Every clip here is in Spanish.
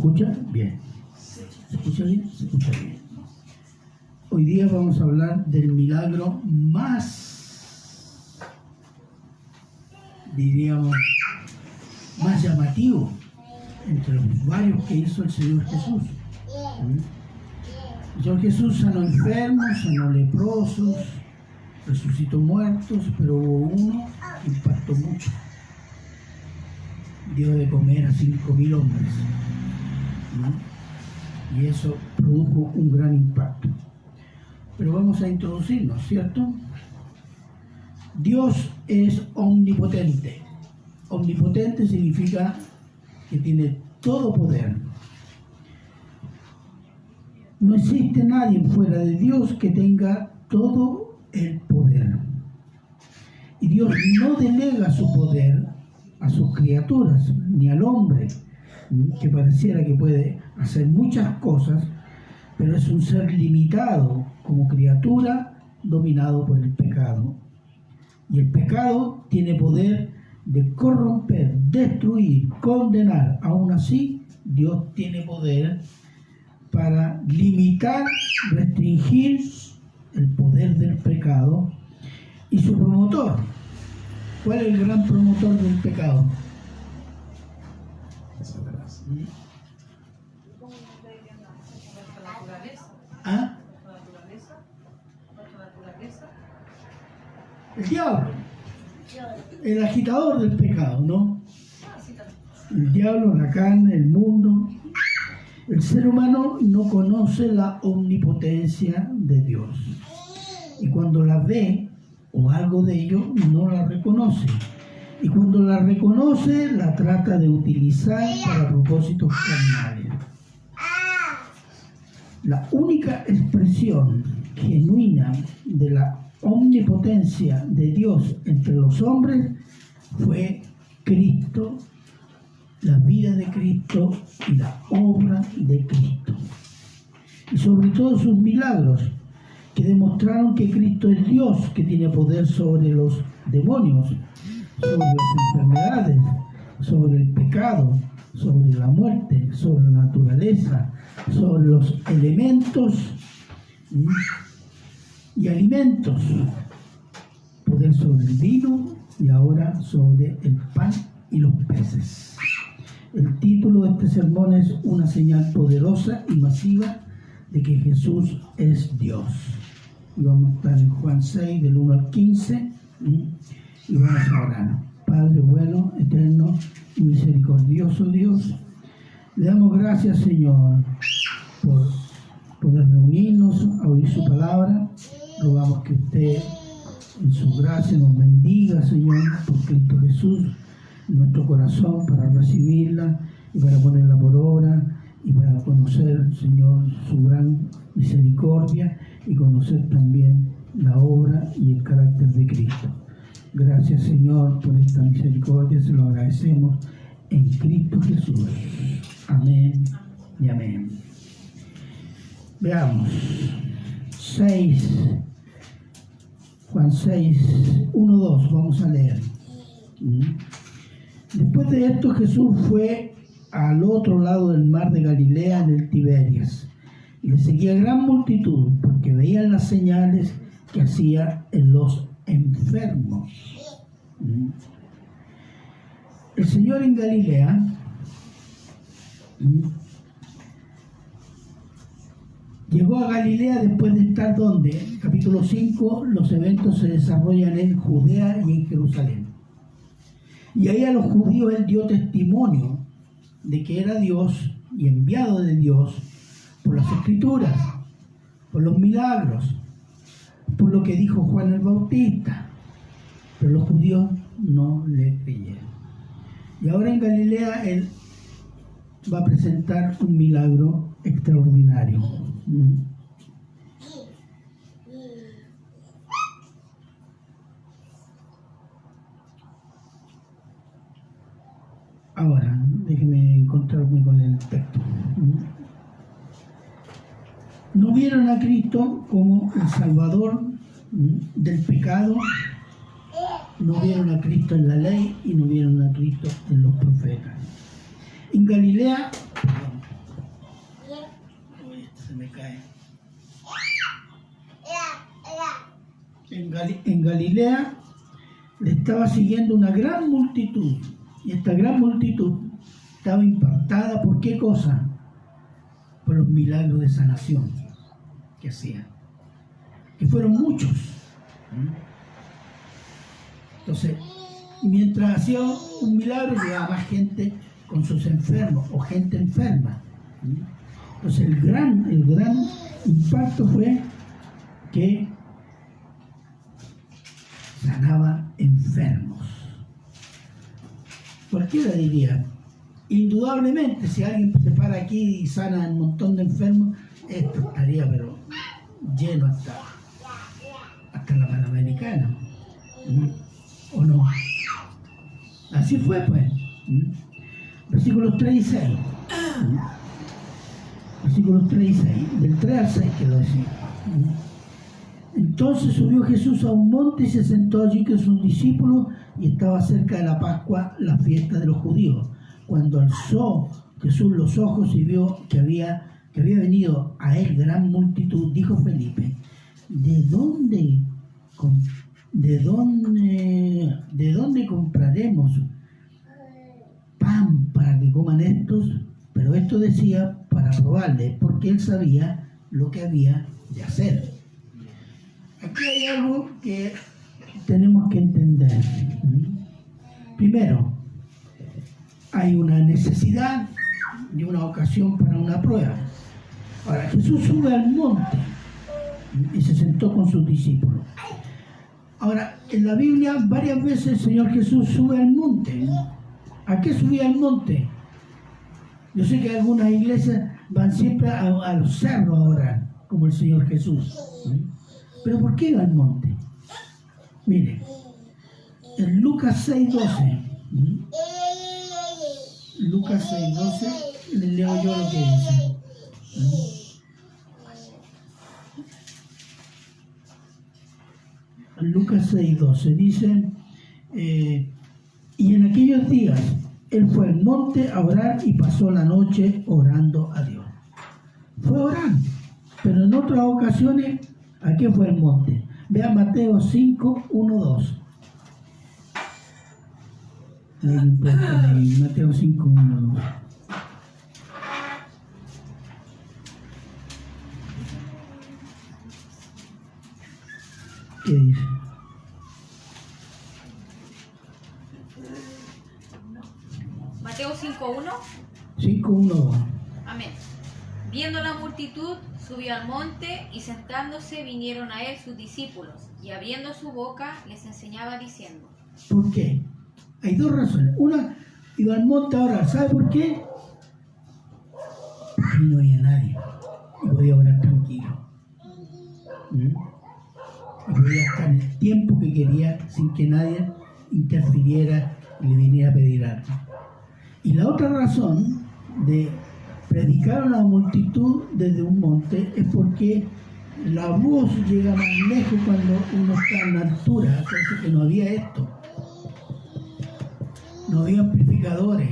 escucha? Bien. ¿Se escucha bien? Se escucha bien. Hoy día vamos a hablar del milagro más, diríamos, más llamativo entre los varios que hizo el Señor Jesús. El Señor Jesús sanó enfermos, sanó leprosos, resucitó muertos, pero hubo uno que impactó mucho. Dio de comer a 5.000 hombres, ¿no? Y eso produjo un gran impacto. Pero vamos a introducirnos, ¿cierto? Dios es omnipotente. Omnipotente significa que tiene todo poder. No existe nadie fuera de Dios que tenga todo el poder. Y Dios no delega su poder a sus criaturas, ni al hombre, que pareciera que puede hacer muchas cosas, pero es un ser limitado como criatura, dominado por el pecado. Y el pecado tiene poder de corromper, destruir, condenar. Aún así, Dios tiene poder para limitar, restringir el poder del pecado y su promotor. ¿Cuál es el gran promotor del pecado? ¿Ah? El diablo, el agitador del pecado, ¿no? El diablo, la carne, el mundo. El ser humano no conoce la omnipotencia de Dios. Y cuando la ve, o algo de ello, no la reconoce. Y cuando la reconoce, la trata de utilizar para propósitos carnales. La única expresión genuina de la omnipotencia de Dios entre los hombres fue Cristo, la vida de Cristo y la obra de Cristo. Y sobre todo sus milagros, que demostraron que Cristo es Dios, que tiene poder sobre los demonios, sobre las enfermedades, sobre el pecado, sobre la muerte, sobre la naturaleza, sobre los elementos y alimentos, poder sobre el vino y ahora sobre el pan y los peces. El título de este sermón es una señal poderosa y masiva de que Jesús es Dios. Y vamos a estar en Juan 6, del 1 al 15, y vamos a orar. Padre bueno, eterno y misericordioso Dios, le damos gracias, Señor, por poder reunirnos a oír su palabra. Rogamos que usted, en su gracia, nos bendiga, Señor, por Cristo Jesús, en nuestro corazón, para recibirla y para ponerla por obra y para conocer, Señor, su gran misericordia y conocer también la obra y el carácter de Cristo. Gracias, Señor, por esta misericordia, se lo agradecemos en Cristo Jesús. Amén y amén. Veamos, Juan 6, 1, 2, vamos a leer. Después de esto, Jesús fue al otro lado del mar de Galilea, en el Tiberias, y le seguía gran multitud, porque veían las señales que hacía en los enfermos. El Señor en Galilea llegó a Galilea después de estar donde, capítulo 5, los eventos se desarrollan en Judea y en Jerusalén. Y ahí a los judíos él dio testimonio de que era Dios y enviado de Dios por las Escrituras, por los milagros, por lo que dijo Juan el Bautista. Pero los judíos no le creyeron. Y ahora en Galilea él va a presentar un milagro extraordinario. Ahora, déjeme encontrarme con el texto. No vieron a Cristo como el Salvador del pecado, no vieron a Cristo en la ley y no vieron a Cristo en los profetas. En Galilea, se me cae. En Galilea le estaba siguiendo una gran multitud, y esta gran multitud estaba impactada por qué cosa, por los milagros de sanación que hacía, que fueron muchos. Entonces, mientras hacía un milagro, llegaba más gente con sus enfermos o gente enferma. Entonces, el gran impacto fue que sanaba enfermos. Cualquiera diría, indudablemente, si alguien se para aquí y sana un montón de enfermos, esto estaría pero lleno hasta la Panamericana. ¿O no? Así fue, pues. Versículos 3 y 6. Versículos 3 y 6. Del 3 al 6 quedó así. Entonces subió Jesús a un monte y se sentó allí con sus discípulos, y estaba cerca de la Pascua, la fiesta de los judíos. Cuando alzó Jesús los ojos y vio que había venido a él gran multitud, dijo Felipe: ¿De dónde compraremos pan para que coman estos? Pero esto decía para probarle, porque él sabía lo que había de hacer. Aquí hay algo que tenemos que entender. Primero, hay una necesidad y una ocasión para una prueba. Ahora, Jesús sube al monte y se sentó con sus discípulos. Ahora, en la Biblia varias veces el Señor Jesús sube al monte. ¿A qué subía al monte? Yo sé que algunas iglesias van siempre a los cerros a orar, como el Señor Jesús. ¿Pero por qué iba al monte? Mire, en Lucas 6:12, Lucas 6:12, le leo yo lo que dice. Lucas 6:12 dice, y en aquellos días él fue al monte a orar y pasó la noche orando a Dios. Fue a orar, pero en otras ocasiones, ¿a qué fue el monte? Vea Mateo 5:1-2. Mateo 5:1-2. ¿Qué dice? Mateo 5:1. 5:1-2. Amén. Viendo la multitud, subió al monte, y sentándose vinieron a él sus discípulos, y abriendo su boca les enseñaba diciendo. ¿Por qué? Hay dos razones. Una, iba al monte a orar. ¿Sabe por qué? Porque no había nadie y podía orar tranquilo. Y podía estar el tiempo que quería sin que nadie interfiriera y le viniera a pedir algo. Y la otra razón de predicar a una multitud desde un monte es porque la voz llega más lejos cuando uno está en altura. Entonces que no había esto. No había amplificadores.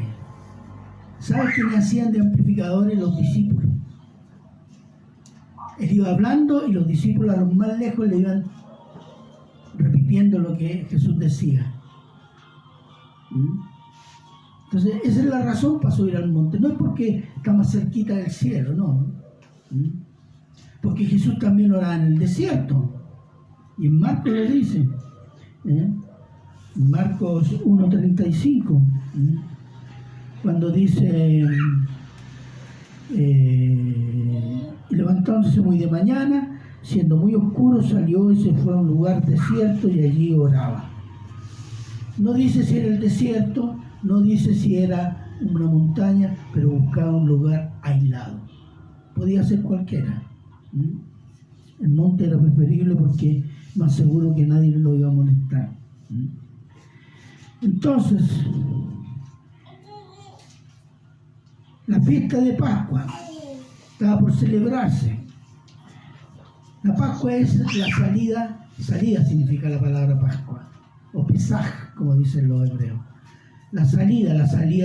¿Sabes qué le hacían de amplificadores? Los discípulos. Él iba hablando y los discípulos a los más lejos le iban repitiendo lo que Jesús decía. Entonces, esa es la razón para subir al monte. No es porque está más cerquita del cielo, no. Porque Jesús también oraba en el desierto. Y en Marcos lo dice. Marcos 1:35, cuando dice, levantándose muy de mañana, siendo muy oscuro, salió y se fue a un lugar desierto y allí oraba. No dice si era el desierto, no dice si era una montaña, pero buscaba un lugar aislado. Podía ser cualquiera. El monte era preferible porque más seguro que nadie lo iba a molestar. Entonces, la fiesta de Pascua estaba por celebrarse. La Pascua es la salida significa la palabra Pascua, o Pesaj, como dicen los hebreos. La salida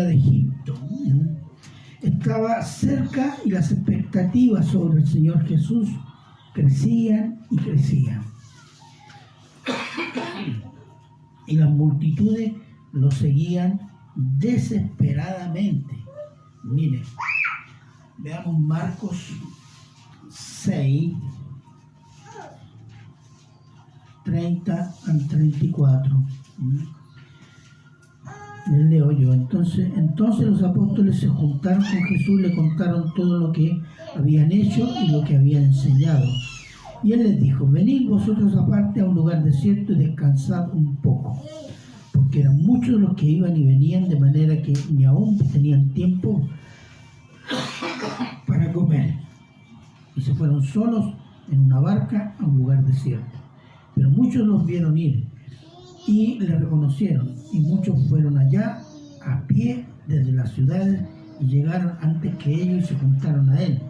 de Egipto. estaba cerca y las expectativas sobre el Señor Jesús crecían y crecían. Y las multitudes lo seguían desesperadamente. Miren, veamos Marcos 6, 30 al 34. Les leo yo. Entonces los apóstoles se juntaron con Jesús, le contaron todo lo que habían hecho y lo que habían enseñado. Y él les dijo: venid vosotros aparte a un lugar desierto y descansad un poco. Porque eran muchos los que iban y venían, de manera que ni aún tenían tiempo para comer. Y se fueron solos en una barca a un lugar desierto. Pero muchos los vieron ir y le reconocieron, y muchos fueron allá a pie desde las ciudades y llegaron antes que ellos y se juntaron a él.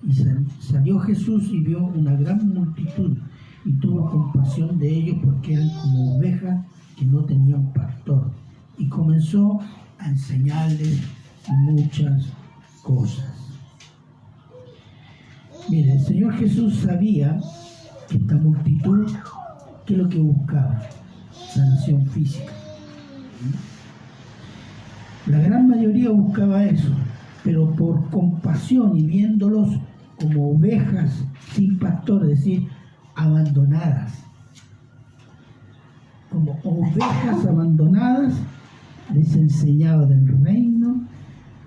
Y salió Jesús y vio una gran multitud y tuvo compasión de ellos porque eran como ovejas que no tenían pastor, y comenzó a enseñarles muchas cosas. Mire, el Señor Jesús sabía que esta multitud, ¿qué es lo que buscaba? Sanación física. La gran mayoría buscaba eso, pero por compasión y viéndolos como ovejas sin pastor, es decir, abandonadas, como ovejas abandonadas, les enseñaba del reino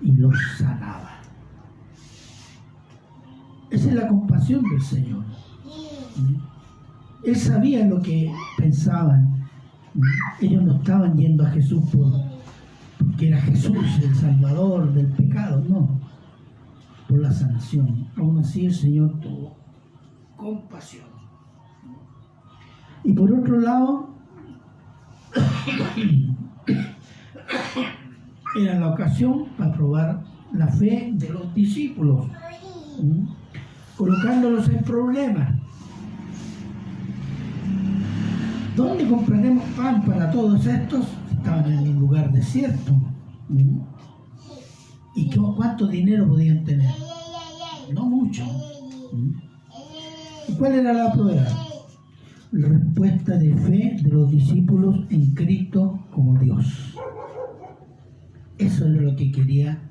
y los sanaba. Esa es la compasión del Señor. Él sabía lo que pensaban. Ellos no estaban yendo a Jesús porque era Jesús el Salvador del pecado, no, por la sanación. Aún así el Señor tuvo compasión. Y por otro lado, era la ocasión para probar la fe de los discípulos, colocándolos en problemas. ¿Dónde compraremos pan para todos estos? Estaban en un lugar desierto. ¿Y cuánto dinero podían tener? No mucho. ¿Y cuál era la prueba? La respuesta de fe de los discípulos en Cristo como Dios. Eso es lo que quería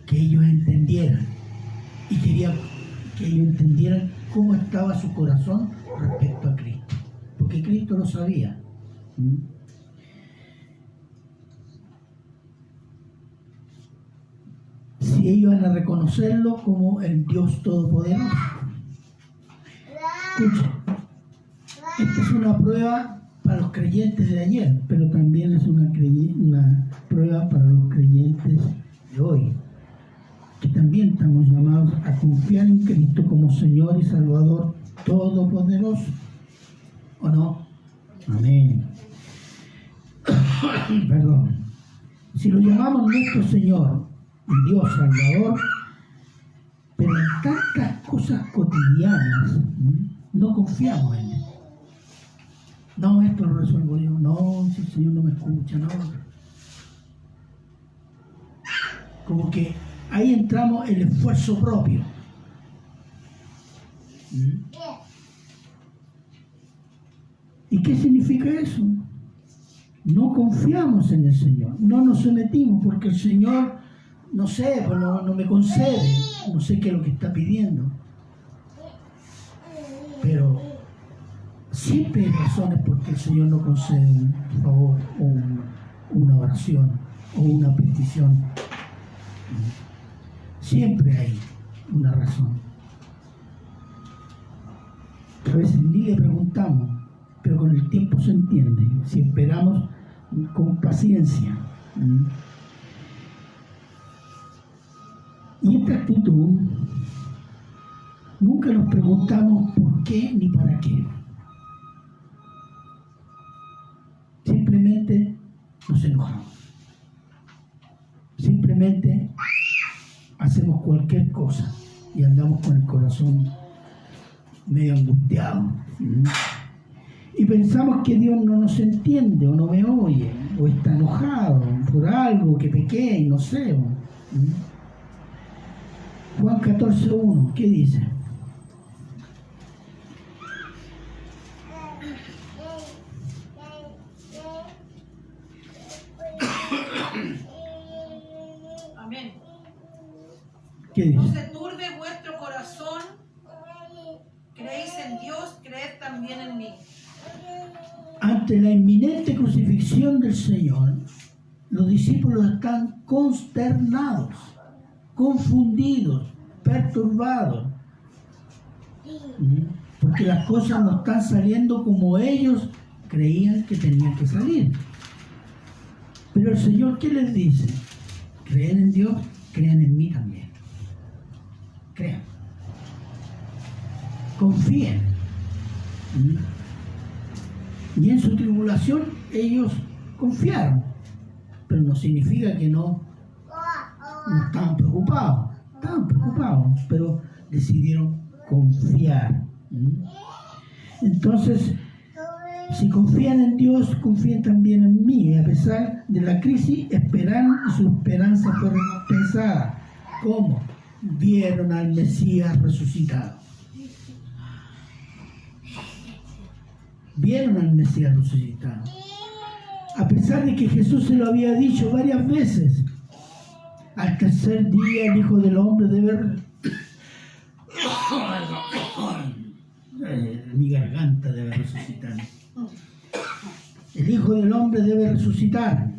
que ellos entendieran. Y quería que ellos entendieran cómo estaba su corazón respecto a Cristo, porque Cristo lo sabía. Si ellos van a reconocerlo como el Dios Todopoderoso. Escucha, esta es una prueba para los creyentes de ayer, pero también es una prueba para los creyentes de hoy, que también estamos llamados a confiar en Cristo como Señor y Salvador Todopoderoso, ¿o no? Amén. Perdón. Si lo llamamos nuestro Señor y Dios Salvador, pero en tantas cosas cotidianas no confiamos en Él. No, esto lo resuelvo yo. No, si el Señor no me escucha, no. Como que ahí entramos el esfuerzo propio. ¿Y qué significa eso? No confiamos en el Señor, no nos sometimos porque el Señor, no sé, pues no me concede, no sé qué es lo que está pidiendo. Pero siempre hay razones porque el Señor no concede un favor o una oración o una petición. Siempre hay una razón. A veces ni le preguntamos, pero con el tiempo se entiende, si esperamos con paciencia. Y esta actitud, nunca nos preguntamos por qué ni para qué. Simplemente nos enojamos. Simplemente hacemos cualquier cosa y andamos con el corazón medio angustiado. Y pensamos que Dios no nos entiende o no me oye o está enojado por algo algo, que pequé y no sé. Juan 14:1, ¿qué dice? Amén. ¿Qué No dice? se turbe vuestro corazón. Creéis en Dios, creed también en mí. Ante la inminente crucifixión del Señor, los discípulos están consternados, confundidos, perturbados, porque las cosas no están saliendo como ellos creían que tenían que salir. Pero el Señor, ¿qué les dice? Creen en Dios, crean en mí también. Crean. Confíen. Y en su tribulación ellos confiaron, pero no significa que no estaban preocupados, pero decidieron confiar. Entonces, si confían en Dios, confíen también en mí. A pesar de la crisis, esperaron y su esperanza fue recompensada. ¿Cómo? Vieron al Mesías resucitado. Vieron al Mesías resucitado. A pesar de que Jesús se lo había dicho varias veces, al tercer día el Hijo del Hombre debe... mi garganta debe resucitar. El Hijo del Hombre debe resucitar.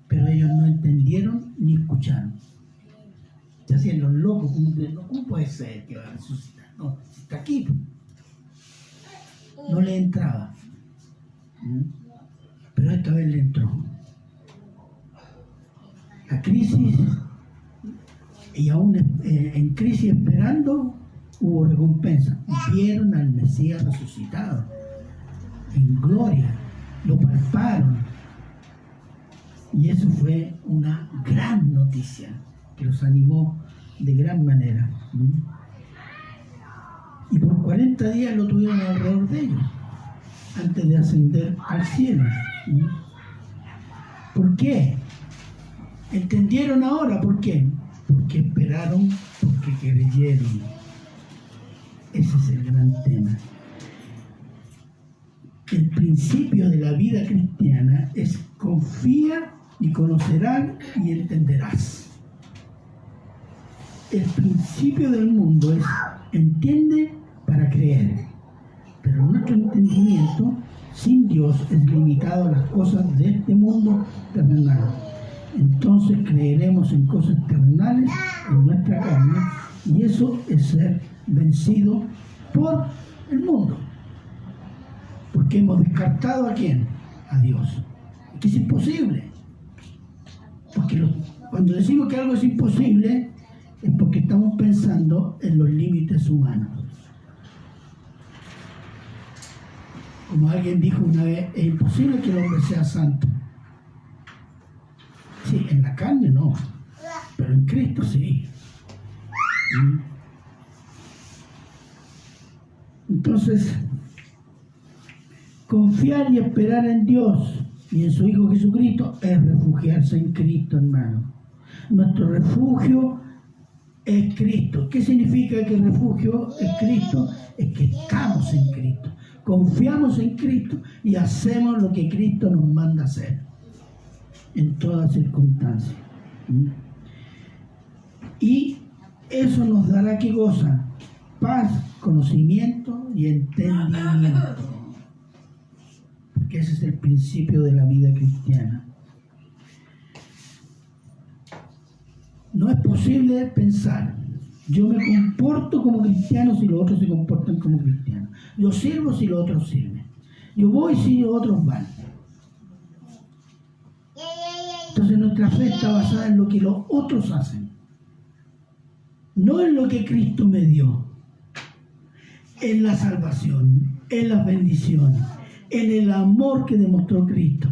Pero ellos no entendieron ni escucharon. Se hacían los locos, como que no, ¿cómo puede ser que va a resucitar? No, está aquí. No le entraba. Pero esta vez le entró. La crisis, y aún en crisis esperando, hubo recompensa. Vieron al Mesías resucitado en gloria, lo palparon, y eso fue una gran noticia que los animó de gran manera. Y por 40 días lo tuvieron alrededor de ellos antes de ascender al cielo. ¿Por qué? ¿Entendieron ahora por qué? Porque esperaron, porque creyeron. Ese es el gran tema. El principio de la vida cristiana es confía y conocerás y entenderás. El principio del mundo es entiende para creer. Pero nuestro entendimiento sin Dios es limitado a las cosas de este mundo terrenal. Entonces creeremos en cosas terrenales en nuestra carne, y eso es ser vencido por el mundo. Porque hemos descartado ¿a quién? A Dios. Que es imposible. Porque cuando decimos que algo es imposible, es porque estamos pensando en los límites humanos. Como alguien dijo una vez, es imposible que el hombre sea santo. Sí, en la carne no, pero en Cristo sí. Entonces, confiar y esperar en Dios y en su Hijo Jesucristo es refugiarse en Cristo, hermano. Nuestro refugio es Cristo. ¿Qué significa que el refugio es Cristo? Es que estamos en Cristo. Confiamos en Cristo y hacemos lo que Cristo nos manda hacer en todas circunstancias. Y eso nos dará ¿qué cosa? Paz, conocimiento y entendimiento. Porque ese es el principio de la vida cristiana. No es posible pensar, yo me comporto como cristiano si los otros se comportan como cristianos. Yo sirvo si los otros sirven. Yo voy si los otros van. Entonces nuestra fe está basada en lo que los otros hacen. No en lo que Cristo me dio. En la salvación, en las bendiciones, en el amor que demostró Cristo.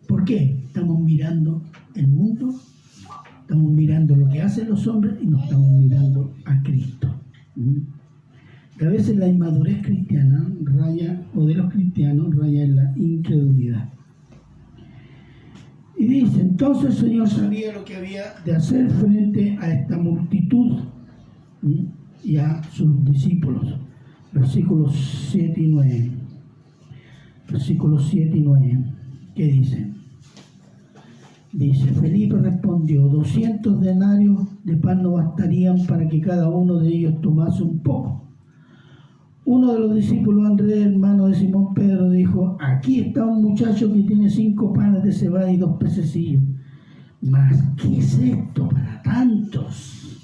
¿Por qué? Estamos mirando el mundo, estamos mirando lo que hacen los hombres y no estamos mirando a Cristo. A veces la inmadurez cristiana raya, o de los cristianos, raya en la incredulidad. Entonces el Señor sabía lo que había de hacer frente a esta multitud y a sus discípulos. Versículos 7 y 9. Versículos 7 y 9. ¿Qué dice? Dice, Felipe respondió, 200 denarios de pan no bastarían para que cada uno de ellos tomase un poco. Uno de los discípulos, Andrés, hermano de Simón Pedro, dijo, aquí está un muchacho que tiene 5 panes de cebada y 2 pececillos. Mas, ¿qué es esto para tantos?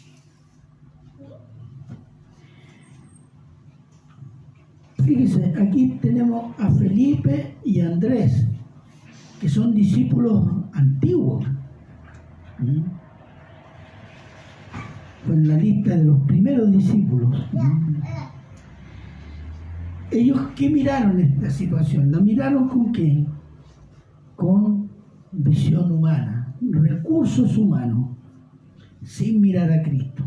Fíjese, aquí tenemos a Felipe y a Andrés, que son discípulos antiguos. Fue en la lista de los primeros discípulos. Ellos, ¿qué miraron esta situación? ¿La miraron con qué? Con visión humana, recursos humanos, sin mirar a Cristo.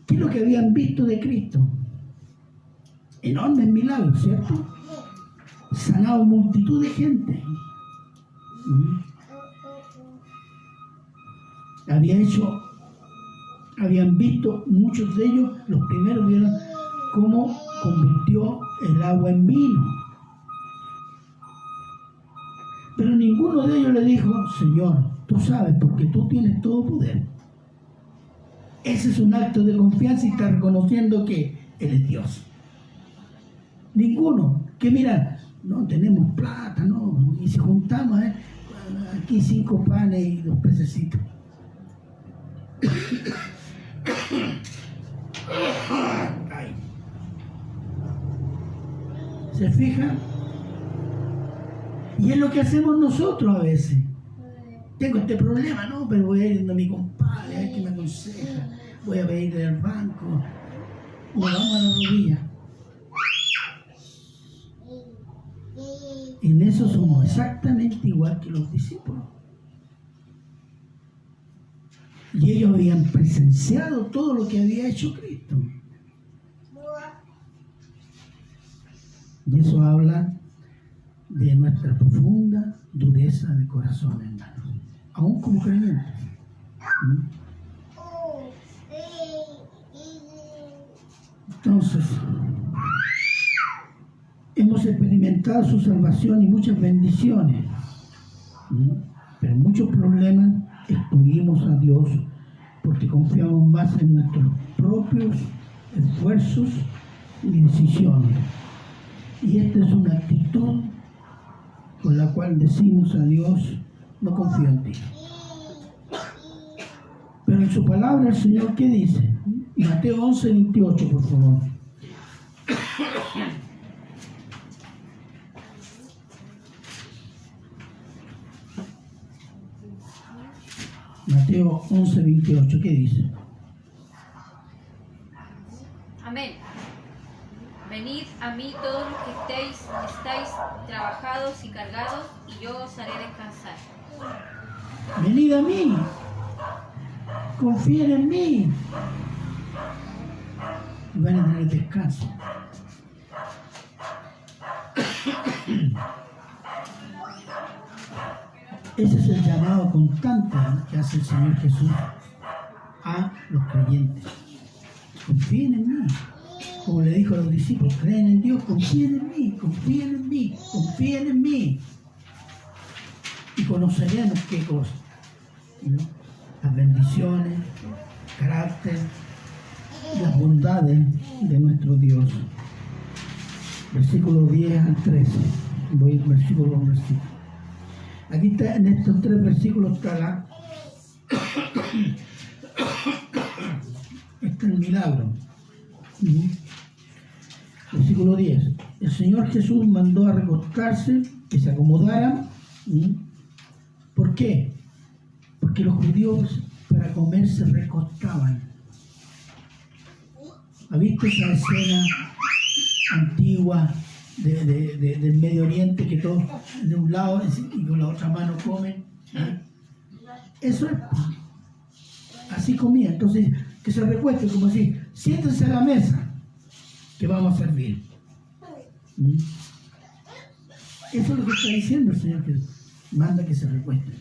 ¿Qué es lo que habían visto de Cristo? Enormes milagros, ¿cierto? Sanado multitud de gente. Habían visto, muchos de ellos, los primeros vieron cómo convirtió el agua en vino. Pero ninguno de ellos le dijo, Señor, tú sabes, porque tú tienes todo poder. Ese es un acto de confianza y está reconociendo que Él es Dios. Ninguno, que mira, no tenemos plata, no, y si juntamos, aquí 5 panes y 2 pececitos. Ay. ¿Se fijan? Y es lo que hacemos nosotros a veces. Tengo este problema, ¿no? Pero voy a ir a mi compadre, a ver qué me aconseja. Voy a pedir del banco. Nos vamos a la rodilla. En eso somos exactamente igual que los discípulos. Y ellos habían presenciado todo lo que había hecho Cristo. Y eso habla de nuestra profunda dureza de corazón, hermanos, aún como creyentes. Entonces, hemos experimentado su salvación y muchas bendiciones, pero en muchos problemas excluimos a Dios porque confiamos más en nuestros propios esfuerzos y decisiones. Y esta es una actitud con la cual decimos a Dios, no confío en ti. Pero en su palabra el Señor, ¿qué dice? Mateo 11, 28, por favor. Mateo 11, 28, ¿qué dice? Amén. Venid a mí todos los que estáis trabajados y cargados, y yo os haré descansar. Venid a mí, confíen en mí, y van a tener descanso. Ese es el llamado constante que hace el Señor Jesús a los creyentes. Confíen en mí. Como le dijo a los discípulos, creen en Dios, confíen en mí, confíen en mí, confíen en mí. Y conoceremos qué cosa. ¿No? Las bendiciones, el carácter y las bondades de nuestro Dios. Versículo 10 al 13. Voy versículo por versículo. Aquí está, en estos 3 versículos está el milagro. Versículo 10. El Señor Jesús mandó a recostarse, que se acomodaran. ¿Por qué? Porque los judíos para comer se recostaban. ¿Ha visto esa escena antigua del Medio Oriente, que todos de un lado y con la otra mano comen? Eso es, así comía. Entonces, que se recueste, como decir, siéntense a la mesa que vamos a servir. Eso es lo que está diciendo el Señor Jesús. manda que se recuesten.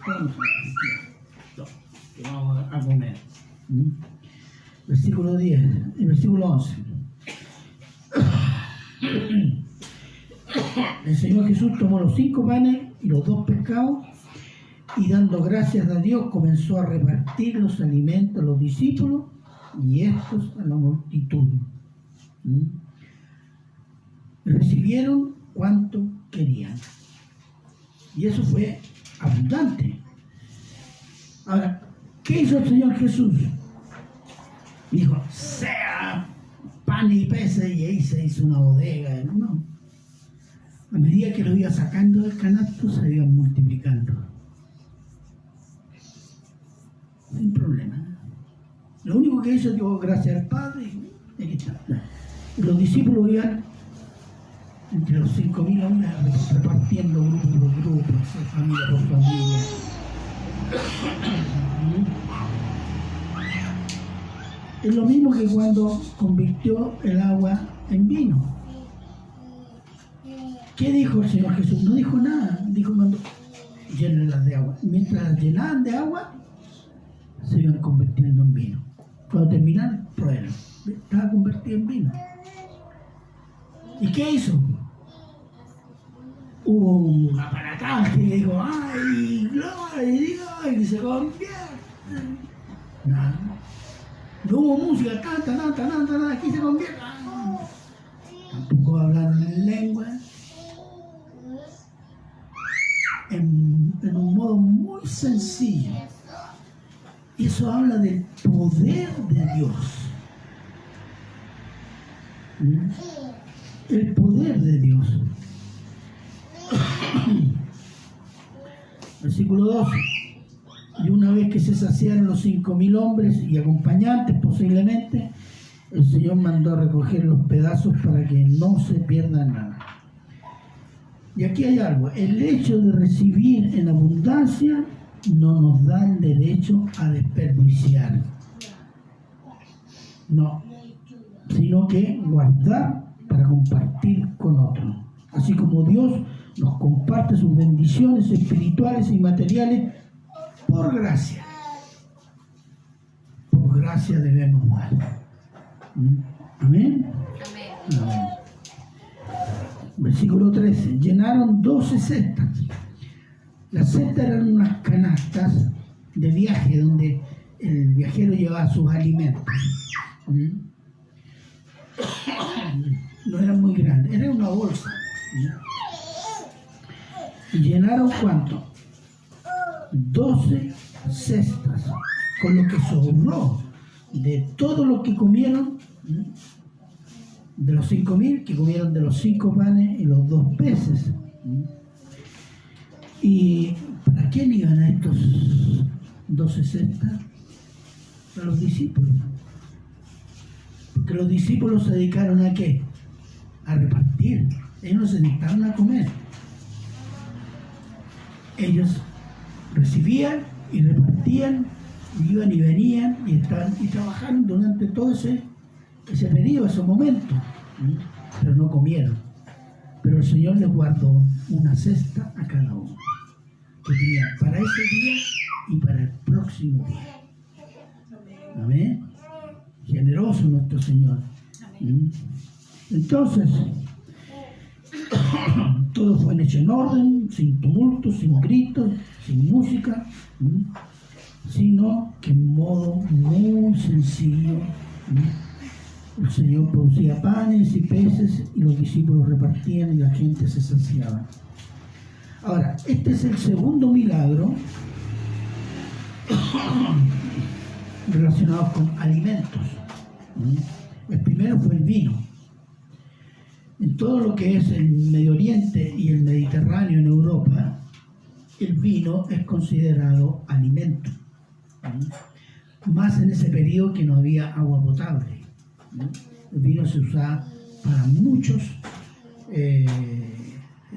Que vamos a comer. Versículo 10, el versículo 11. El Señor Jesús tomó los 5 panes y los 2 pescados y dando gracias a Dios comenzó a repartir los alimentos a los discípulos y estos a la multitud. Recibieron cuanto querían. Y eso fue abundante. Ahora, ¿qué hizo el Señor Jesús? Dijo, sea pan y peces, y ahí se hizo una bodega. No. A medida que lo iba sacando del canasto, se iban multiplicando. Sin problema. Lo único que hizo, dio gracias al Padre, y aquí está. Los discípulos iban entre los 5.000 hombres repartiendo grupo por grupo, familia por familia. Es lo mismo que cuando convirtió el agua en vino. ¿Qué dijo el Señor Jesús? No dijo nada. Dijo cuando llénenlas de agua. Mientras las llenaban de agua, se iban convirtiendo en vino. Cuando terminaron, prueben. Estaba convertido en vino. ¿Y qué hizo? Hubo un aparataje y dijo, ¡ay, gloria a Dios! Y se convierte. Nada. No hubo música, aquí se convierte. Tampoco hablaron en lengua. En un modo muy sencillo. Y eso habla del poder de Dios. El poder de Dios. Versículo 12. Y una vez que se saciaron los 5.000 hombres y acompañantes posiblemente, el Señor mandó a recoger los pedazos para que no se pierda nada. Y aquí hay algo. El hecho de recibir en abundancia no nos da el derecho a desperdiciar. No. Sino que guardar para compartir con otros. Así como Dios nos comparte sus bendiciones espirituales y materiales por gracia. Por gracia debemos dar. Amén. Amén. Versículo 13. Llenaron 12 cestas. Las cestas eran unas canastas de viaje donde el viajero llevaba sus alimentos. No eran muy grandes, era una bolsa. Y llenaron ¿cuánto? 12 cestas, con lo que sobró de todo lo que comieron, de los 5.000 que comieron de los 5 panes y los 2 peces. ¿Y para quién iban a estos 12 cestas? Para los discípulos. Porque los discípulos se dedicaron ¿a qué? A repartir. Ellos no se dedicaron a comer. Ellos recibían y repartían, iban y venían y trabajaron durante todo ese periodo, ese momento. Pero no comieron. Pero el Señor les guardó una cesta a cada uno, que tenía para ese día y para el próximo día. Amén. Generoso nuestro Señor. Entonces, todo fue hecho en orden, sin tumultos, sin gritos, sin música, sino que en modo muy sencillo. El Señor producía panes y peces y los discípulos repartían y la gente se saciaba. Ahora, este es el segundo milagro relacionado con alimentos. El primero fue el vino. En todo lo que es el Medio Oriente y el Mediterráneo en Europa, el vino es considerado alimento. Más en ese periodo que no había agua potable. El vino se usaba para muchas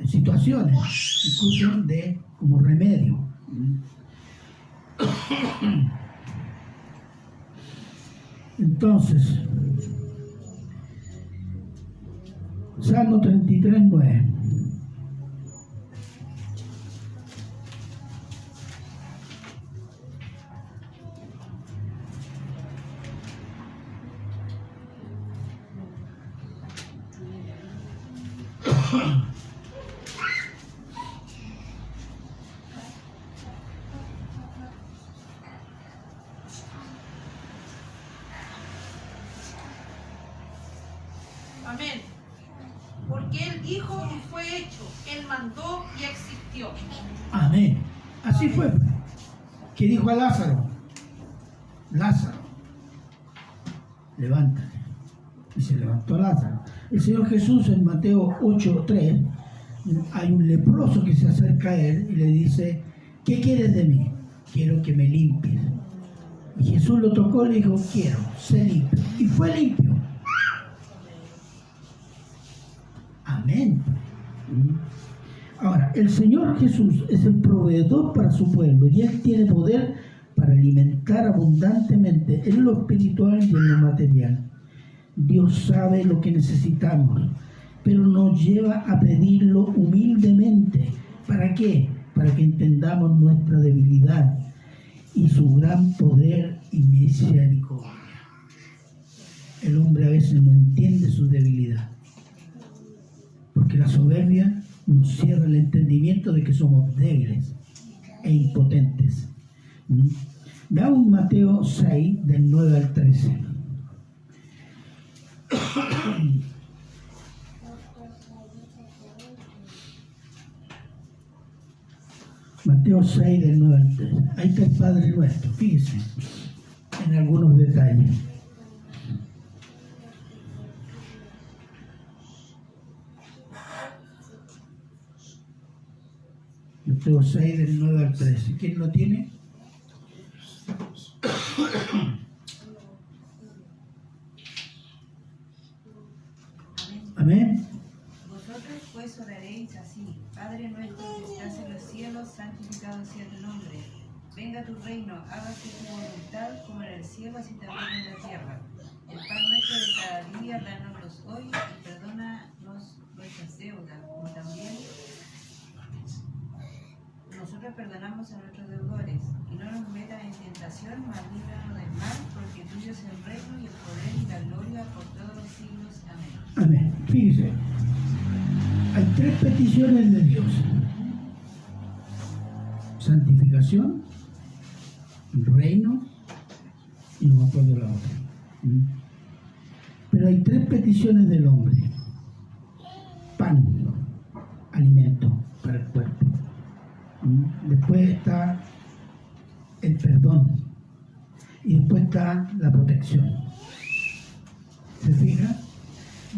situaciones, incluso como remedio. Entonces, Salmo 33:9. hecho. Él mandó y existió. Amén. Así fue. ¿Qué dijo a Lázaro? Lázaro, levántate. Y se levantó Lázaro. El Señor Jesús en Mateo 8:3, hay un leproso que se acerca a él y le dice, ¿qué quieres de mí? Quiero que me limpies. Y Jesús lo tocó y le dijo, quiero, sé limpio. Y fue limpio. Amén. Ahora, el Señor Jesús es el proveedor para su pueblo y Él tiene poder para alimentar abundantemente en lo espiritual y en lo material. Dios sabe lo que necesitamos, pero nos lleva a pedirlo humildemente. ¿Para qué? Para que entendamos nuestra debilidad y su gran poder y misericordia. El hombre a veces no entiende su debilidad, porque la soberbia nos cierra el entendimiento de que somos débiles e impotentes. Veamos Mateo 6, del 9 al 13. Mateo 6, del 9 al 13. Ahí está el Padre Nuestro, fíjense en algunos detalles. Mateo 6, del 9 al 13. ¿Quién lo tiene? Amén. Vosotros pues oraréis así: Padre nuestro que estás en los cielos, santificado sea tu nombre. Venga tu reino, hágase tu voluntad como en el cielo, así también en la tierra. El pan nuestro de cada día, dánoslos hoy, y perdónanos nuestras deudas, como también nosotros perdonamos a nuestros deudores. Y no nos metas en tentación, mas líbranos del mal, porque tuyo es el reino y el poder y la gloria por todos los siglos. Amén. Amén. Fíjense, hay tres peticiones de Dios: santificación, reino, y no me acuerdo la otra. Pero hay tres peticiones del hombre: pan, alimento para el cuerpo. Después está el perdón y después está la protección. ¿Se fija?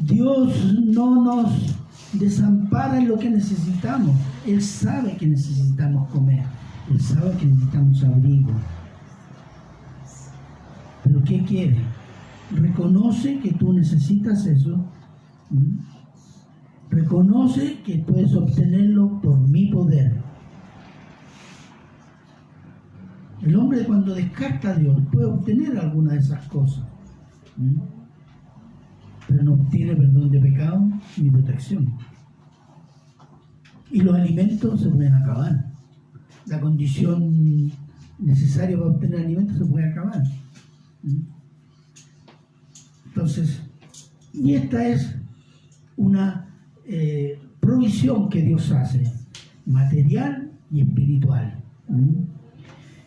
Dios no nos desampara en lo que necesitamos. Él sabe que necesitamos comer, Él sabe que necesitamos abrigo. ¿Pero qué quiere? Reconoce que tú necesitas eso. Reconoce que puedes obtenerlo por mi poder. El hombre, cuando descarta a Dios, puede obtener alguna de esas cosas, pero no obtiene perdón de pecado ni protección. Y los alimentos se pueden acabar. La condición necesaria para obtener alimentos se puede acabar. Entonces, y esta es una provisión que Dios hace, material y espiritual.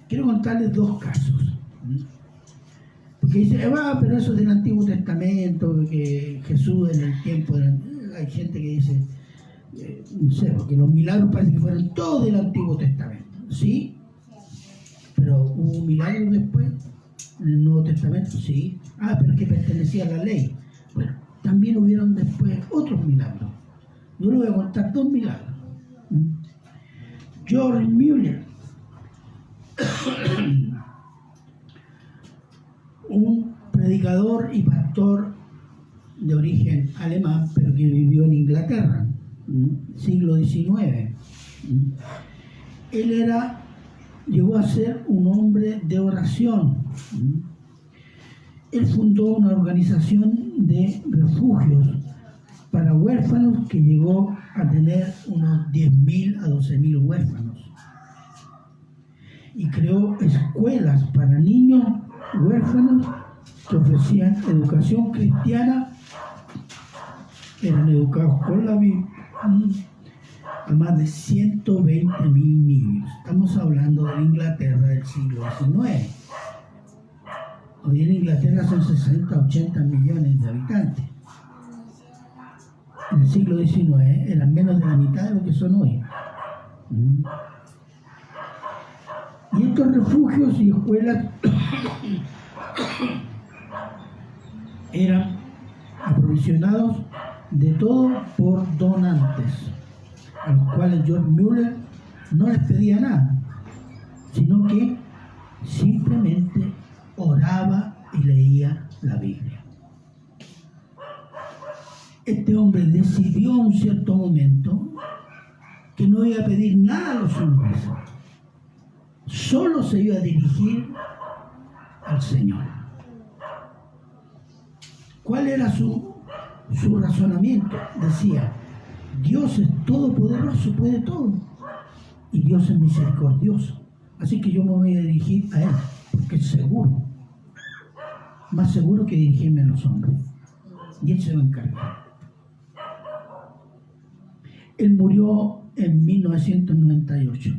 Quiero contarles dos casos. Porque dice, pero eso es del Antiguo Testamento, que Jesús en el tiempo, hay gente que dice, no sé, porque los milagros parece que fueron todos del Antiguo Testamento. ¿Sí? Pero hubo milagros después, en el Nuevo Testamento, sí. Pero es que pertenecía a la ley. Bueno, también hubieron después otros milagros. Yo les voy a contar dos milagros. George Mueller, un predicador y pastor de origen alemán, pero que vivió en Inglaterra, siglo XIX. Él llegó a ser un hombre de oración. Él fundó una organización de refugios para huérfanos que llegó a tener unos 10.000 a 12.000 huérfanos. Y creó escuelas para niños huérfanos que ofrecían educación cristiana. Eran educados con la Biblia a más de 120.000 niños. Estamos hablando de la Inglaterra del siglo XIX. Hoy en Inglaterra son 60, 80 millones de habitantes. en el siglo XIX eran menos de la mitad de lo que son hoy. Y estos refugios y escuelas eran aprovisionados de todo por donantes, a los cuales George Mueller no les pedía nada, sino que simplemente oraba y leía la Biblia. Este hombre decidió en un cierto momento que no iba a pedir nada a los hombres, solo se iba a dirigir al Señor. ¿Cuál era su razonamiento? Decía, Dios es todopoderoso, puede todo, y Dios es misericordioso, así que yo me voy a dirigir a Él, porque es seguro, más seguro que dirigirme a los hombres, y Él se va a encargar. Él murió en 1998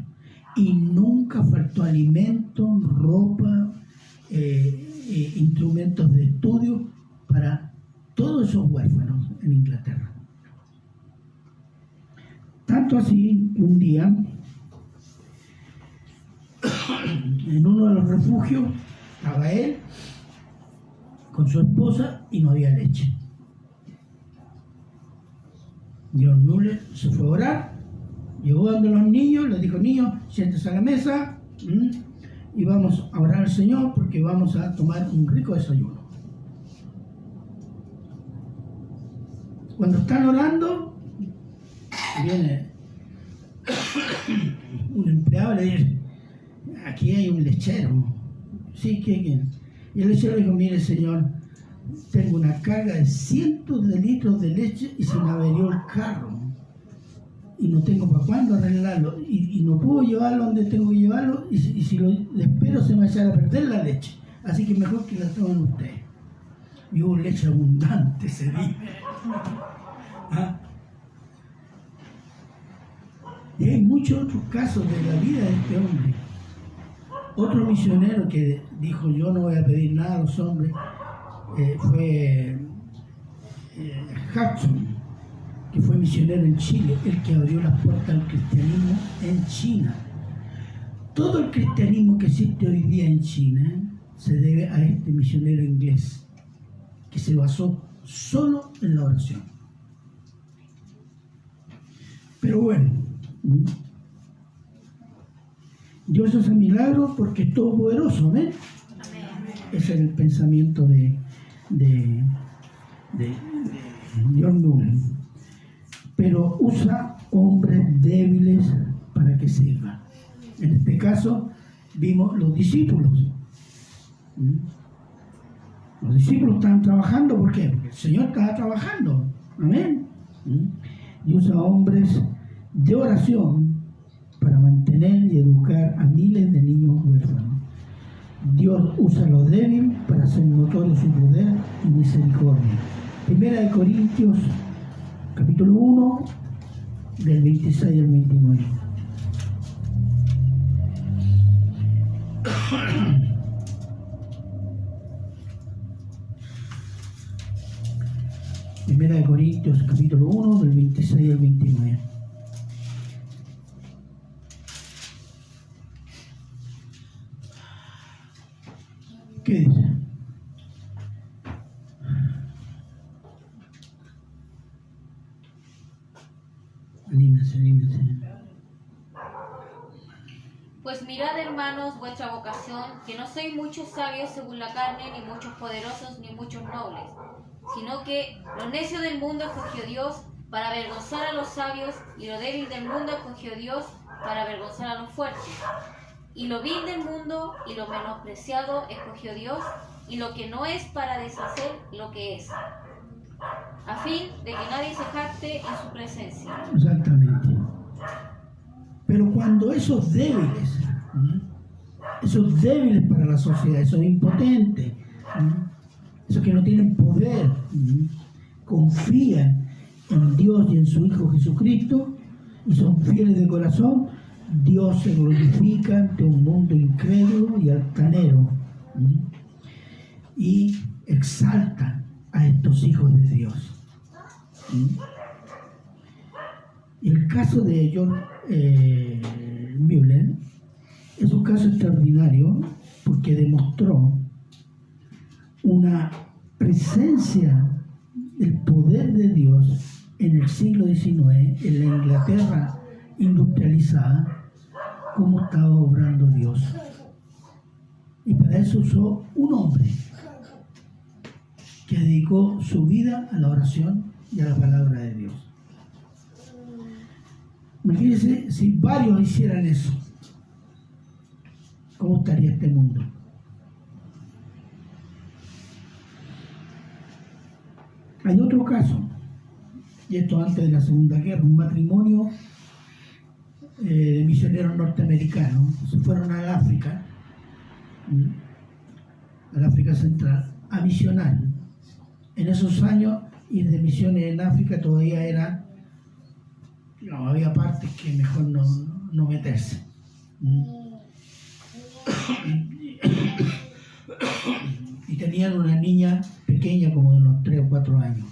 y nunca faltó alimento, ropa, instrumentos de estudio para todos esos huérfanos en Inglaterra. Tanto así que un día, en uno de los refugios, estaba él con su esposa y no había leche. John Mueller se fue a orar, llegó donde los niños, les dijo, niños, siéntense a la mesa y vamos a orar al Señor porque vamos a tomar un rico desayuno. Cuando están orando, viene un empleado y le dice, aquí hay un lechero. Sí, ¿quién? Y el lechero dijo, mire señor, tengo una carga de cientos de litros de leche y se me averió el carro. Y no tengo para cuándo arreglarlo. Y no puedo llevarlo donde tengo que llevarlo. Y si lo espero se me va a echar a perder la leche. Así que mejor que la tomen ustedes. Y hubo leche abundante ese día. ¿Ah? Y hay muchos otros casos de la vida de este hombre. Otro misionero que dijo, yo no voy a pedir nada a los hombres, fue Hudson, que fue misionero en Chile, el que abrió las puertas al cristianismo en China. Todo el cristianismo que existe hoy día en China se debe a este misionero inglés, que se basó solo en la oración. Pero bueno, Dios hace milagros porque es todopoderoso, ¿ven? Ese es el pensamiento de John Mueller. Pero usa hombres débiles para que sirvan. En este caso, vimos los discípulos. Los discípulos estaban trabajando, ¿por qué? Porque el Señor estaba trabajando. Amén. Y usa hombres de oración para mantener y educar a miles de niños huérfanos. Dios usa a los débiles para hacer notorio su poder y misericordia. Primera de Corintios, capítulo 1, del 26 al 29. Primera de Corintios, capítulo 1, del 26 al 29. ¿Qué dice? Anímense. Pues mirad, hermanos, vuestra vocación, que no sois muchos sabios según la carne, ni muchos poderosos, ni muchos nobles, sino que lo necio del mundo escogió Dios para avergonzar a los sabios, y lo débil del mundo escogió Dios para avergonzar a los fuertes. Y lo vil del mundo y lo menospreciado escogió Dios, y lo que no es para deshacer lo que es, a fin de que nadie se jacte en su presencia. Exactamente. Pero cuando esos débiles para la sociedad, esos impotentes, esos que no tienen poder, confían en Dios y en su Hijo Jesucristo y son fieles de corazón, Dios se glorifica ante un mundo incrédulo y altanero y exalta a estos hijos de Dios. El caso de John Müller es un caso extraordinario porque demostró una presencia del poder de Dios en el siglo XIX, en la Inglaterra industrializada, cómo estaba obrando Dios. Y para eso usó un hombre que dedicó su vida a la oración y a la palabra de Dios. Imagínense si varios hicieran eso, ¿cómo estaría este mundo? Hay otro caso, y esto antes de la Segunda Guerra, un matrimonio de misioneros norteamericanos, se fueron al África Central, a misionar. En esos años, ir de misiones en África todavía era, no, había partes que mejor no meterse. Y tenían una niña pequeña como de unos 3 o 4 años.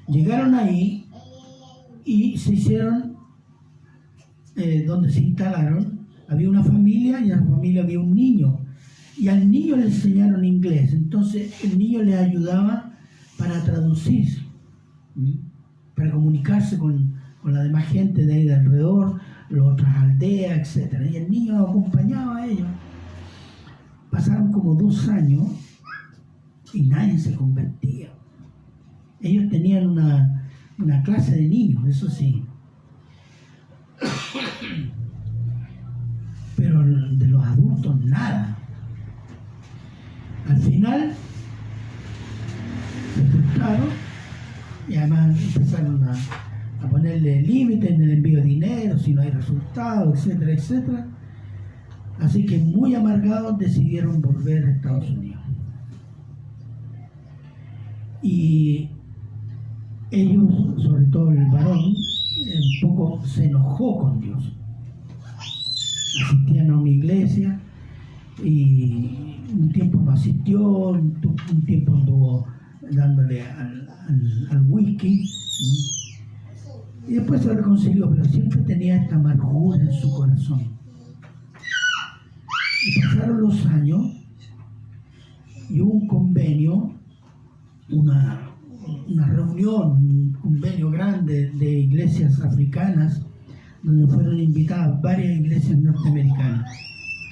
Llegaron ahí y se hicieron, donde se instalaron, había una familia y en la familia había un niño. Y al niño le enseñaron inglés, entonces el niño le ayudaba para traducir, para comunicarse con la demás gente de ahí de alrededor, las otras aldeas, etc. Y el niño acompañaba a ellos. Pasaron como 2 años y nadie se convertía. Ellos tenían una clase de niños, eso sí. Pero de los adultos nada. Al final se frustraron y además empezaron a ponerle límites en el envío de dinero, si no hay resultados, etcétera, etcétera. Así que muy amargados decidieron volver a Estados Unidos. Y ellos, sobre todo el varón, un poco se enojó con Dios. Asistían a una iglesia y un tiempo no asistió, un tiempo anduvo dándole al whisky y después se reconcilió, pero siempre tenía esta amargura en su corazón. Y pasaron los años y hubo un convenio, una reunión, un convenio grande de iglesias africanas donde fueron invitadas varias iglesias norteamericanas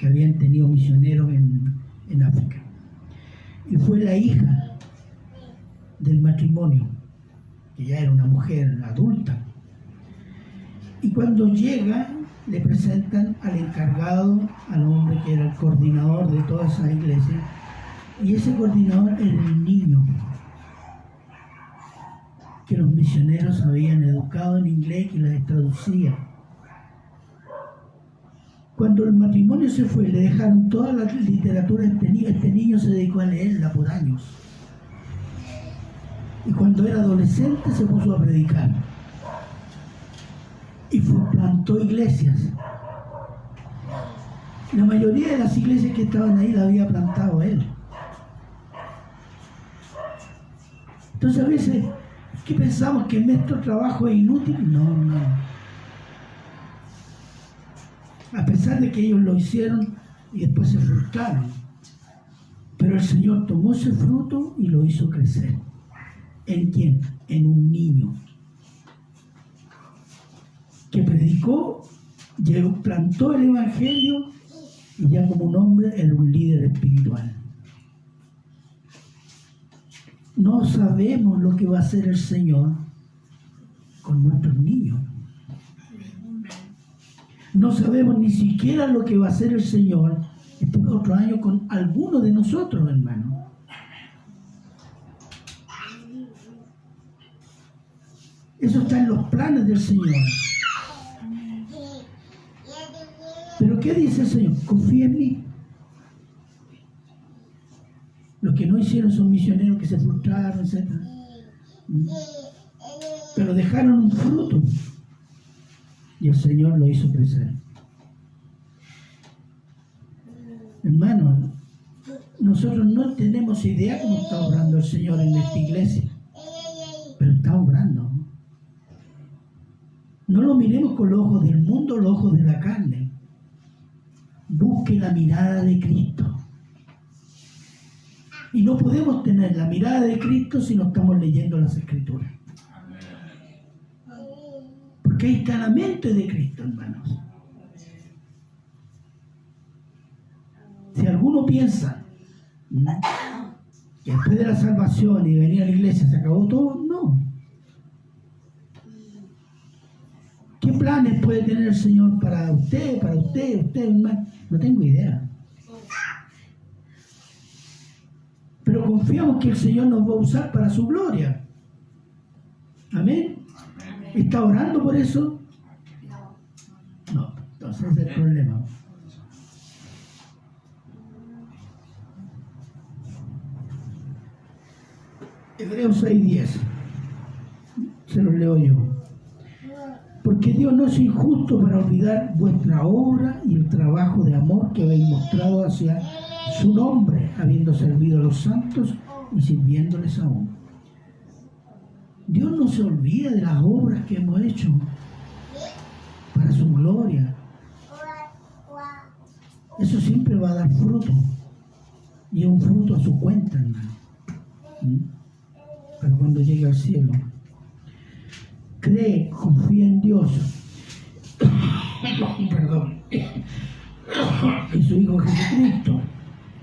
que habían tenido misioneros en África. Y fue la hija del matrimonio, que ya era una mujer adulta. Y cuando llega, le presentan al encargado, al hombre que era el coordinador de toda esa iglesia, y ese coordinador era el niño que los misioneros habían educado en inglés y les traducía. Cuando el matrimonio se fue, le dejaron toda la literatura a este niño se dedicó a leerla por años. Y cuando era adolescente se puso a predicar. Y plantó iglesias. La mayoría de las iglesias que estaban ahí la había plantado él. Entonces a veces, ¿qué pensamos? ¿Que nuestro trabajo es inútil? No. A pesar de que ellos lo hicieron y después se frustraron. Pero el Señor tomó ese fruto y lo hizo crecer. ¿En quién? En un niño que predicó, plantó el evangelio y ya como un hombre era un líder espiritual. No sabemos lo que va a hacer el Señor con nuestros niños. No sabemos ni siquiera lo que va a hacer el Señor este otro año con alguno de nosotros, hermanos. Eso está en los planes del Señor. Pero ¿qué dice el Señor? Confía en mí. Los que no hicieron son misioneros que se frustraron, etc. Pero dejaron un fruto. Y el Señor lo hizo crecer. Hermanos, nosotros no tenemos idea cómo está obrando el Señor en esta iglesia. Pero está obrando. No lo miremos con los ojos del mundo, los ojos de la carne. Busque la mirada de Cristo. Y no podemos tener la mirada de Cristo si no estamos leyendo las Escrituras. Porque ahí está la mente de Cristo, hermanos. Si alguno piensa que después de la salvación y venir a la iglesia se acabó todo, no. ¿Qué planes puede tener el Señor para usted, hermano? No tengo idea. Pero confiamos que el Señor nos va a usar para su gloria. Amén. ¿Está orando por eso? No. Entonces ese es el problema. Hebreos 6:10. Se lo leo yo. Porque Dios no es injusto para olvidar vuestra obra y el trabajo de amor que habéis mostrado hacia su nombre, habiendo servido a los santos y sirviéndoles aún. Dios no se olvida de las obras que hemos hecho para su gloria. Eso siempre va a dar fruto. Y es un fruto a su cuenta, hermano. Pero cuando llegue al cielo, cree, confía en Dios. Perdón. Y su Hijo Jesucristo.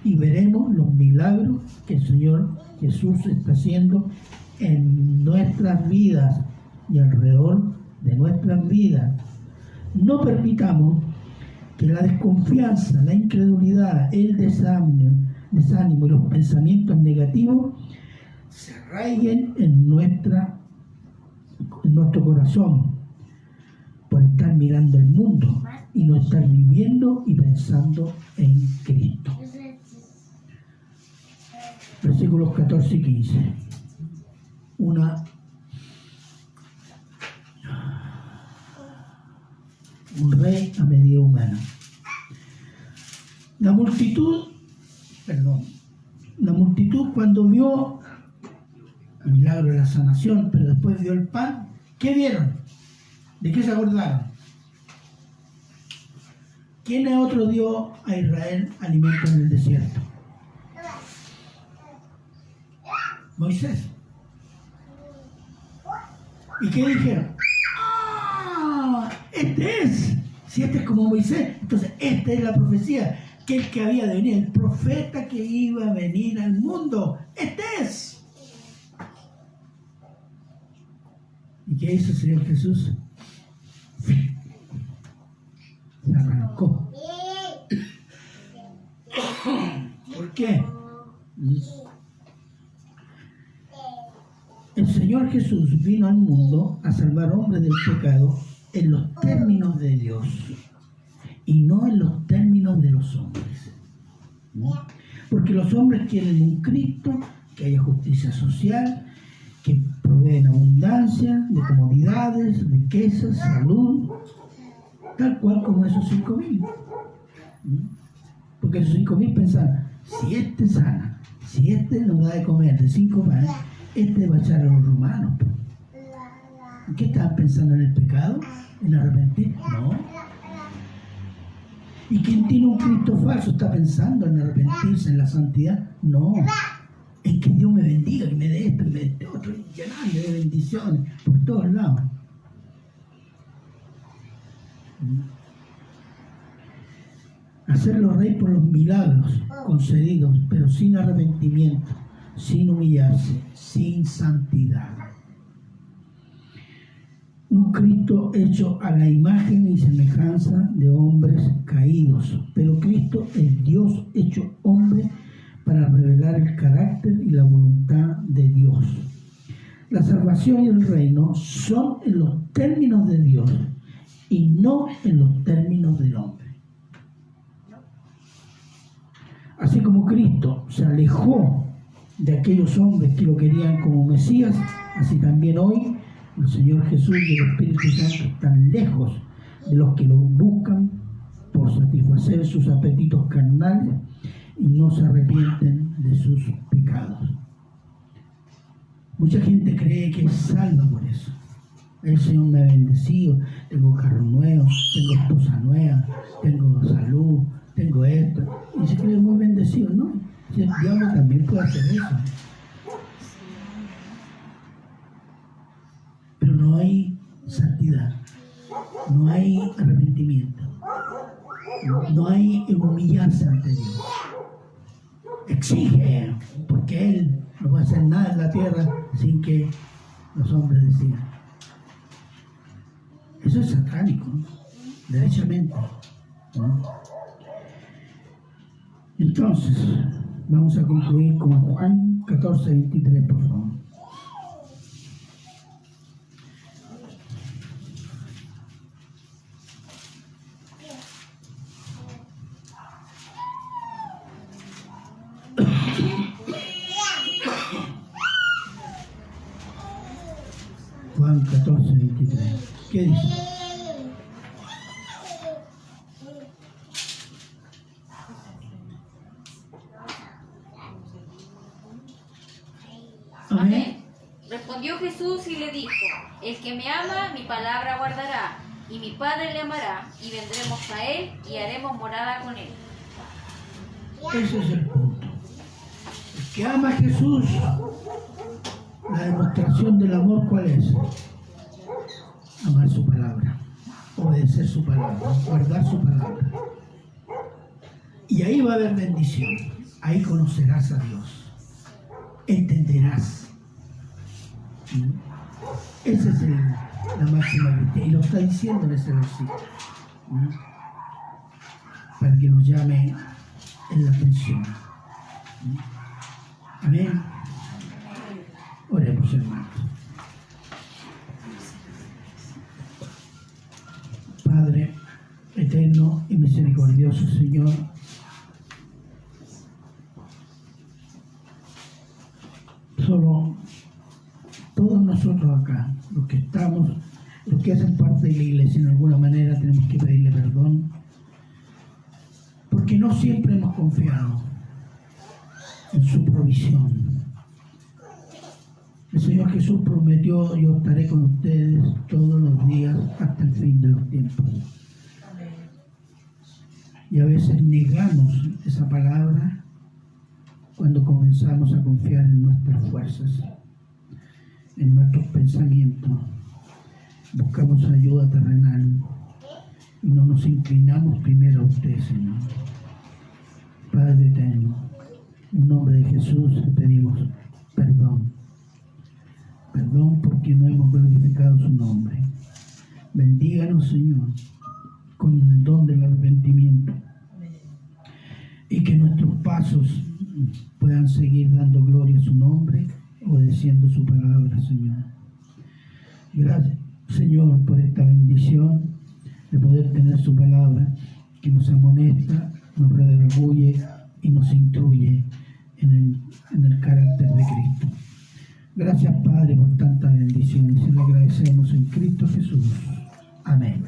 Y veremos los milagros que el Señor Jesús está haciendo en nuestras vidas y alrededor de nuestras vidas. No permitamos que la desconfianza, la incredulidad, el desánimo y los pensamientos negativos se arraiguen en nuestro corazón por estar mirando el mundo y no estar viviendo y pensando en Cristo. Versículos 14 y 15. Un rey a medida humana. La multitud cuando vio el milagro de la sanación, pero después vio el pan, ¿qué vieron? ¿De qué se acordaron? ¿Quién otro dio a Israel alimento en el desierto? Moisés. ¿Y qué dijeron? ¡Ah! Este es. Si este es como Moisés, entonces esta es la profecía, que el que había de venir, el profeta que iba a venir al mundo. Este es. ¿Y qué hizo el Señor Jesús? Se arrancó. ¿Por qué? El Señor Jesús vino al mundo a salvar hombres del pecado en los términos de Dios y no en los términos de los hombres. Porque los hombres quieren un Cristo, que haya justicia social, que provee en abundancia de comodidades, riquezas, salud, tal cual como esos 5.000. Porque esos 5.000 pensaban, si este sana, si este nos da de comer de 5 panes, este va a echar a los romanos. ¿Qué estaban pensando? ¿En el pecado? ¿En arrepentir? No. ¿Y quien tiene un Cristo falso está pensando en arrepentirse, en la santidad? No. En que Dios me bendiga, que me dé esto, que me dé otro, y llenario de bendiciones por todos lados. Hacerlo rey por los milagros concedidos, pero sin arrepentimiento, sin humillarse, sin santidad. Un Cristo hecho a la imagen y semejanza de hombres caídos, pero Cristo es Dios hecho hombre para revelar el carácter y la voluntad de Dios. La salvación y el reino son en los términos de Dios y no en los términos del hombre. Así como Cristo se alejó de aquellos hombres que lo querían como Mesías, así también hoy el Señor Jesús y el Espíritu Santo están lejos de los que lo buscan por satisfacer sus apetitos carnales y no se arrepienten de sus pecados. Mucha gente cree que es salva por eso. El Señor me ha bendecido, tengo carro nuevo, tengo esposa nueva, tengo salud, tengo esto. Y se cree muy bendecido, ¿no? Si el diablo también puede hacer eso. Pero no hay santidad, no hay arrepentimiento, no hay humillarse ante Dios. Exige, porque Él no va a hacer nada en la tierra sin que los hombres decidan. Eso es satánico, ¿no? Derechamente, ¿no? Entonces, vamos a concluir con Juan 14:23, por favor. Juan 14:23. ¿Qué dice? Amén. Respondió Jesús y le dijo: el que me ama, mi palabra guardará, y mi Padre le amará, y vendremos a él y haremos morada con él. Ese es el punto. El que ama a Jesús, la demostración del amor, ¿cuál es? Amar su palabra, obedecer su palabra, guardar su palabra. Y ahí va a haber bendición. Ahí conocerás a Dios. Entenderás. Esa es la máxima virtud. Y lo está diciendo en ese versículo. Para que nos llame en la atención. Amén. Oremos, hermanos. Padre eterno y misericordioso Señor, solo todos nosotros acá, los que estamos, los que hacen parte de la iglesia, en alguna manera tenemos que pedirle perdón, porque no siempre hemos confiado en su provisión. El Señor Jesús prometió: yo estaré con ustedes todos los días hasta el fin de los tiempos. Y a veces negamos esa palabra cuando comenzamos a confiar en nuestras fuerzas, en nuestros pensamientos. Buscamos ayuda terrenal y no nos inclinamos primero a usted, Señor. Padre eterno, en nombre de Jesús le pedimos perdón. Perdón porque no hemos glorificado su nombre. Bendíganos, Señor, con el don del arrepentimiento. Y que nuestros pasos puedan seguir dando gloria a su nombre, obedeciendo su palabra, Señor. Gracias, Señor, por esta bendición de poder tener su palabra, que nos amonesta, nos redarguye y nos instruye en el carácter de Cristo. Gracias, Padre, por tanta bendición. Y se lo agradecemos en Cristo Jesús. Amén.